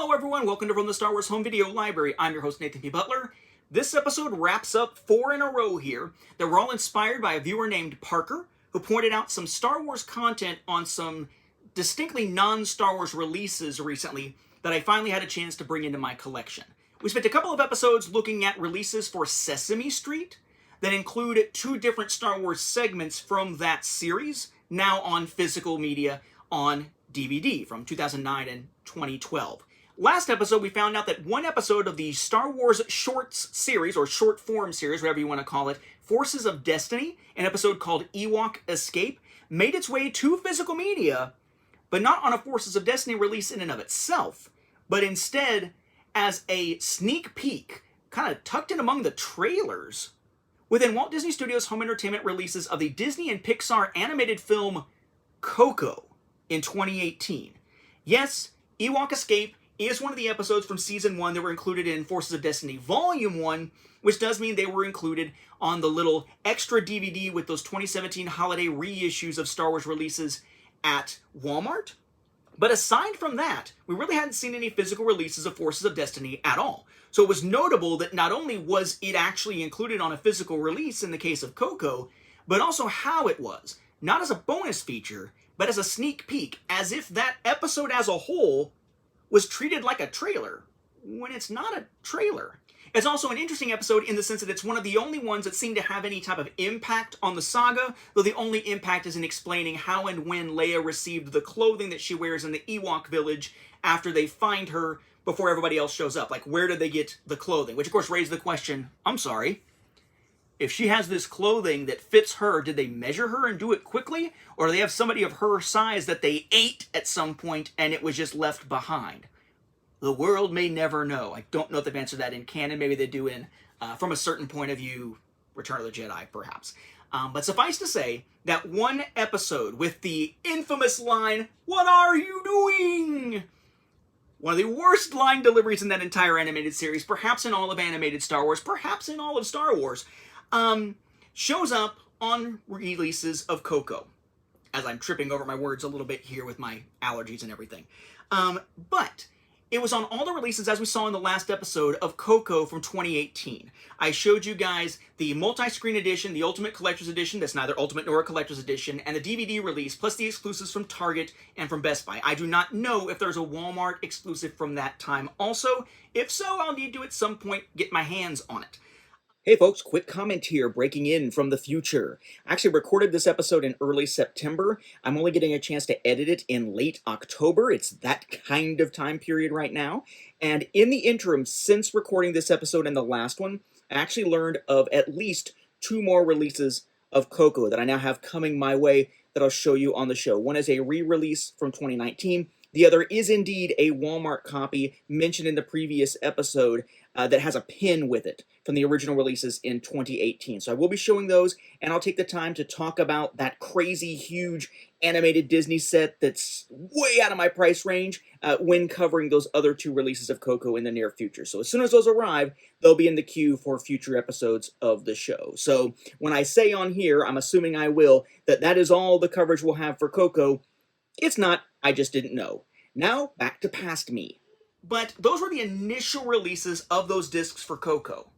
Hello everyone, welcome to From the Star Wars Home Video Library. I'm your host Nathan P. Butler. This episode wraps up 4 in a row here that were all inspired by a viewer named Parker, who pointed out some Star Wars content on some distinctly non-Star Wars releases recently that I finally had a chance to bring into my collection. We spent a couple of episodes looking at releases for Sesame Street that include 2 different Star Wars segments from that series, now on physical media on DVD from 2009 and 2012. Last episode, we found out that one episode of the Star Wars Shorts series, or short form series, whatever you want to call it, Forces of Destiny, an episode called Ewok Escape, made its way to physical media, but not on a Forces of Destiny release in and of itself, but instead as a sneak peek, kind of tucked in among the trailers, within Walt Disney Studios Home Entertainment releases of the Disney and Pixar animated film Coco in 2018. Yes, Ewok Escape is one of the episodes from Season 1 that were included in Forces of Destiny Volume 1, which does mean they were included on the little extra DVD with those 2017 holiday reissues of Star Wars releases at Walmart. But aside from that, we really hadn't seen any physical releases of Forces of Destiny at all. So it was notable that not only was it actually included on a physical release in the case of Coco, but also how it was. Not as a bonus feature, but as a sneak peek, as if that episode as a whole was treated like a trailer, when it's not a trailer. It's also an interesting episode in the sense that it's one of the only ones that seem to have any type of impact on the saga, though the only impact is in explaining how and when Leia received the clothing that she wears in the Ewok village after they find her before everybody else shows up. Like, where did they get the clothing? Which, of course, raised the question, I'm sorry, if she has this clothing that fits her, did they measure her and do it quickly? Or do they have somebody of her size that they ate at some point and it was just left behind? The world may never know. I don't know if they've answered that in canon. Maybe they do in, from a certain point of view, Return of the Jedi, perhaps. But suffice to say, that one episode with the infamous line, "What are you doing?" One of the worst line deliveries in that entire animated series, perhaps in all of animated Star Wars, perhaps in all of Star Wars, shows up on releases of Coco. As I'm tripping over my words a little bit here with my allergies and everything. But it was on all the releases, as we saw in the last episode, of Coco from 2018. I showed you guys the multi-screen edition, the Ultimate Collector's Edition, that's neither Ultimate nor a Collector's Edition, and the DVD release, plus the exclusives from Target and from Best Buy. I do not know if there's a Walmart exclusive from that time also. If so, I'll need to at some point get my hands on it. Hey folks, quick comment here, breaking in from the future. I actually recorded this episode in early September. I'm only getting a chance to edit it in late October. It's that kind of time period right now. And in the interim, since recording this episode and the last one, I actually learned of at least 2 more releases of Coco that I now have coming my way that I'll show you on the show. One is a re-release from 2019. The other is indeed a Walmart copy mentioned in the previous episode that has a pin with it from the original releases in 2018. So I will be showing those, and I'll take the time to talk about that crazy, huge animated Disney set that's way out of my price range when covering those other 2 releases of Coco in the near future. So as soon as those arrive, they'll be in the queue for future episodes of the show. So when I say on here, I'm assuming I will, that is all the coverage we'll have for Coco. It's not, I just didn't know. Now, back to past me. But those were the initial releases of those discs for Coco.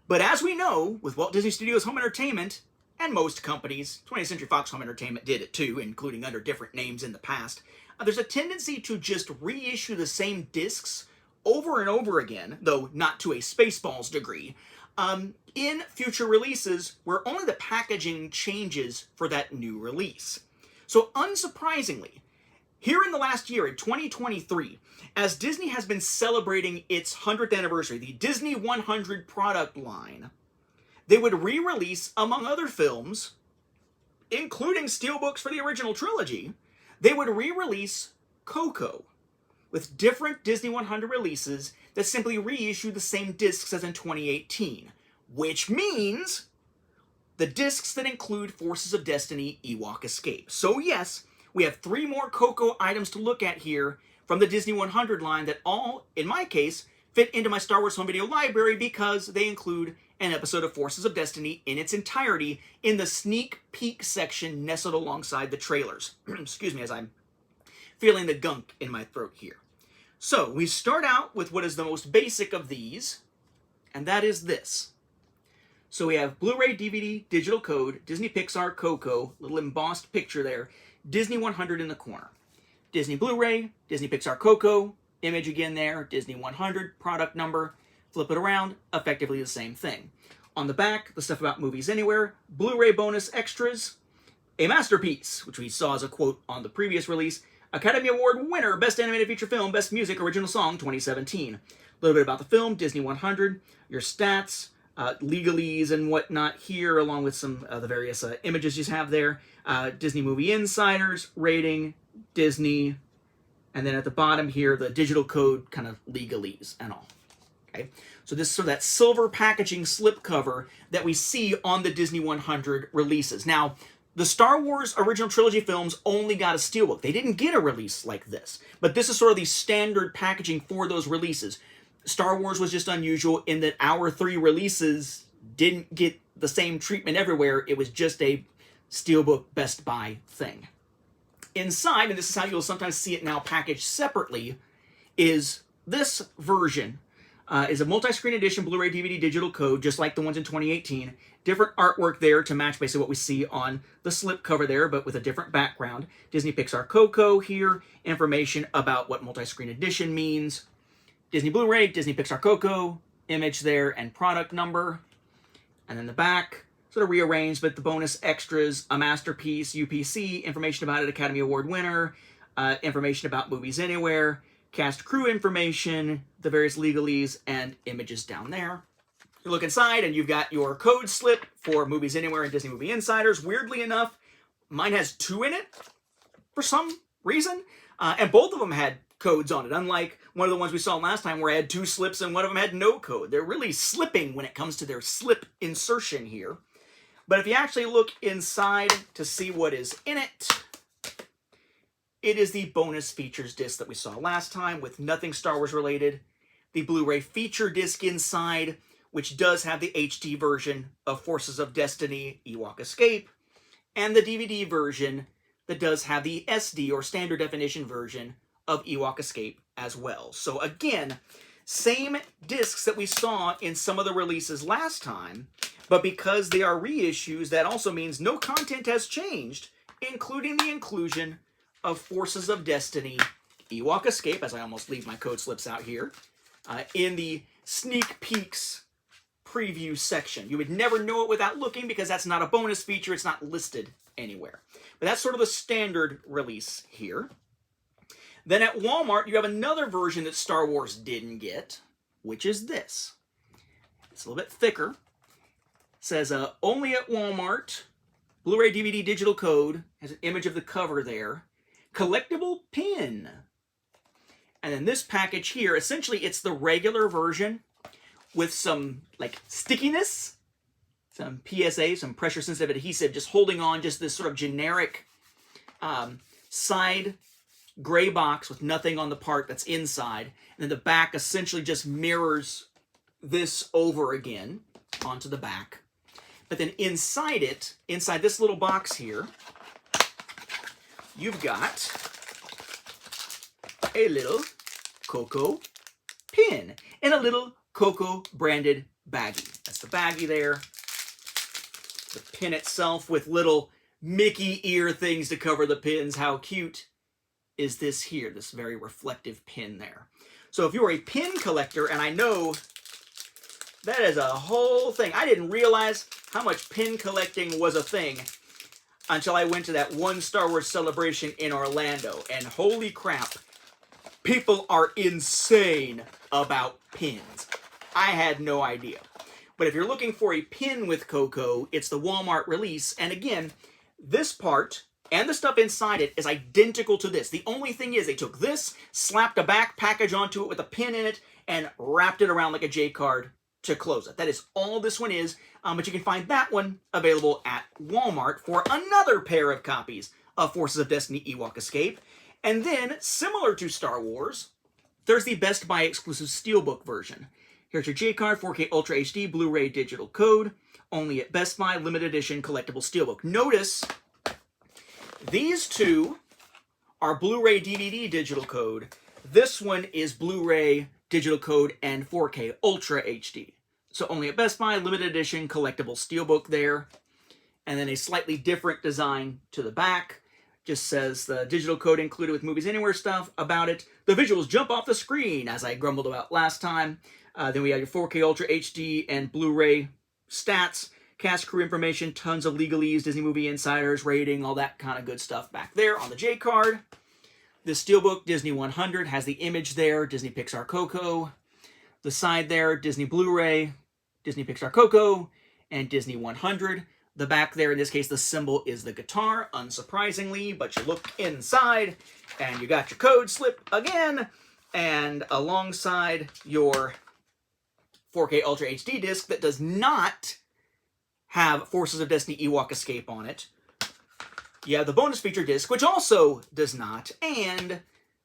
But as we know, with Walt Disney Studios Home Entertainment, and most companies, 20th Century Fox Home Entertainment did it too, including under different names in the past, there's a tendency to just reissue the same discs over and over again, though not to a Spaceballs degree, in future releases where only the packaging changes for that new release. So unsurprisingly, here in the last year, in 2023, as Disney has been celebrating its 100th anniversary, the Disney 100 product line, they would re-release, among other films, including steelbooks for the original trilogy, they would re-release Coco with different Disney 100 releases that simply reissue the same discs as in 2018, which means the discs that include Forces of Destiny Ewok Escape. So yes, we have 3 more Coco items to look at here from the Disney 100 line that all, in my case, fit into my Star Wars Home Video library because they include an episode of Forces of Destiny in its entirety in the sneak peek section nestled alongside the trailers. Excuse me as I'm feeling the gunk in my throat here. So we start out with what is the most basic of these, and that is this. So we have Blu-ray, DVD, digital code, Disney Pixar, Coco, little embossed picture there, Disney 100 in the corner. Disney Blu-ray, Disney Pixar, Coco, image again there, Disney 100, product number, flip it around, effectively the same thing. On the back, the stuff about Movies Anywhere, Blu-ray bonus extras, a masterpiece, which we saw as a quote on the previous release, Academy Award winner, Best Animated Feature Film, Best Music, Original Song, 2017. A little bit about the film, Disney 100, your stats, legalese and whatnot here, along with some of the various images you have there. Disney Movie Insiders, rating, Disney, and then at the bottom here, the digital code kind of legalese and all. Okay, so this is sort of that silver packaging slipcover that we see on the Disney 100 releases. Now, the Star Wars original trilogy films only got a steelbook. They didn't get a release like this, but this is sort of the standard packaging for those releases. Star Wars was just unusual in that our 3 releases didn't get the same treatment everywhere. It was just a steelbook Best Buy thing. Inside, and this is how you'll sometimes see it now packaged separately, is this version. Is a multi-screen edition Blu-ray DVD digital code, just like the ones in 2018. Different artwork there to match basically what we see on the slipcover there, but with a different background. Disney Pixar Coco here, information about what multi-screen edition means. Disney Blu-ray, Disney Pixar Coco, image there, and product number. And then the back, sort of rearranged, but the bonus extras, a masterpiece, UPC, information about it, Academy Award winner, information about Movies Anywhere, cast crew information, the various legalese, and images down there. You look inside, and you've got your code slip for Movies Anywhere and Disney Movie Insiders. Weirdly enough, mine has 2 in it for some reason, and both of them had codes on it, unlike one of the ones we saw last time where I had 2 slips and one of them had no code. They're really slipping when it comes to their slip insertion here. But if you actually look inside to see what is in it, it is the bonus features disc that we saw last time with nothing Star Wars related. The Blu-ray feature disc inside, which does have the HD version of Forces of Destiny, Ewok Escape, and the DVD version that does have the SD or standard definition version of Ewok Escape as well. So again, same discs that we saw in some of the releases last time, but because they are reissues, that also means no content has changed, including the inclusion of Forces of Destiny, Ewok Escape, as I almost leave my code slips out here, in the sneak peeks preview section. You would never know it without looking because that's not a bonus feature. It's not listed anywhere. But that's sort of the standard release here. Then at Walmart, you have another version that Star Wars didn't get, which is this. It's a little bit thicker. It says, only at Walmart, Blu-ray DVD digital code, has an image of the cover there. Collectible pin. And then this package here, essentially it's the regular version with some like stickiness, some PSA, some pressure sensitive adhesive, just holding on just this sort of generic side gray box with nothing on the part that's inside. And then the back essentially just mirrors this over again onto the back. But then inside it, inside this little box here, you've got a little Coco pin in a little Coco branded baggie. That's the baggie there. The pin itself with little Mickey ear things to cover the pins. How cute is this here, this very reflective pin there. So if you are a pin collector, and I know that is a whole thing. I didn't realize how much pin collecting was a thing until I went to that one Star Wars celebration in Orlando. And holy crap, people are insane about pins. I had no idea. But if you're looking for a pin with Coco, it's the Walmart release. And again, this part and the stuff inside it is identical to this. The only thing is they took this, slapped a back package onto it with a pin in it, and wrapped it around like a J-card to close it. That is all this one is, but you can find that one available at Walmart for another pair of copies of Forces of Destiny Ewok Escape. And then, similar to Star Wars, there's the Best Buy exclusive Steelbook version. Here's your J-card, 4K Ultra HD, Blu-ray digital code, only at Best Buy, limited edition collectible Steelbook. Notice, these two are Blu-ray DVD digital code. This one is Blu-ray, digital code, and 4K Ultra HD. So only at Best Buy, limited edition, collectible steelbook there. And then a slightly different design to the back. Just says the digital code included with Movies Anywhere stuff about it. The visuals jump off the screen, as I grumbled about last time. Then we have your 4K Ultra HD and Blu-ray stats, cast crew information, tons of legalese, Disney Movie Insiders, rating, all that kind of good stuff back there on the J card. The steelbook, Disney 100, has the image there, Disney Pixar Coco. The side there, Disney Blu-ray, Disney Pixar Coco, and Disney 100. The back there, in this case, the symbol is the guitar, unsurprisingly, but you look inside, and you got your code slip again, and alongside your 4K Ultra HD disc that does not have Forces of Destiny Ewok Escape on it. You have the bonus feature disc, which also does not, and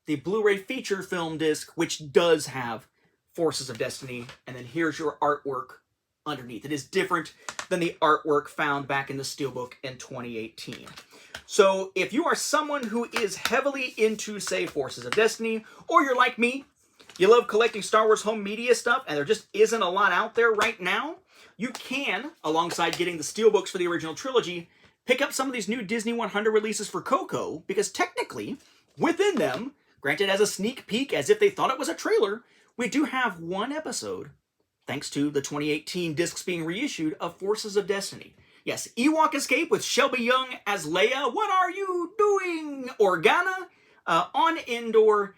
the Blu-ray feature film disc, which does have Forces of Destiny, and then here's your artwork underneath. It is different than the artwork found back in the steelbook in 2018. So if you are someone who is heavily into, say, Forces of Destiny, or you're like me, you love collecting Star Wars home media stuff, and there just isn't a lot out there right now, you can, alongside getting the steelbooks for the original trilogy, pick up some of these new Disney 100 releases for Coco, because technically, within them, granted as a sneak peek, as if they thought it was a trailer, we do have one episode, thanks to the 2018 discs being reissued, of Forces of Destiny. Yes, Ewok Escape with Shelby Young as Leia. What are you doing, Organa? On Endor,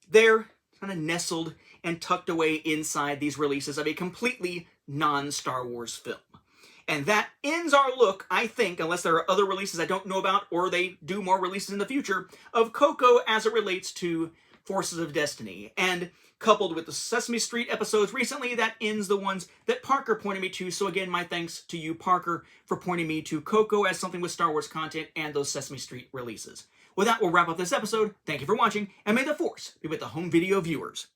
they're kind of nestled and tucked away inside these releases of a completely non-Star Wars film. And that ends our look, I think, unless there are other releases I don't know about, or they do more releases in the future, of Coco as it relates to Forces of Destiny. And coupled with the Sesame Street episodes recently, that ends the ones that Parker pointed me to. So again, my thanks to you, Parker, for pointing me to Coco as something with Star Wars content and those Sesame Street releases. With that, we'll wrap up this episode. Thank you for watching, and may the Force be with the home video viewers.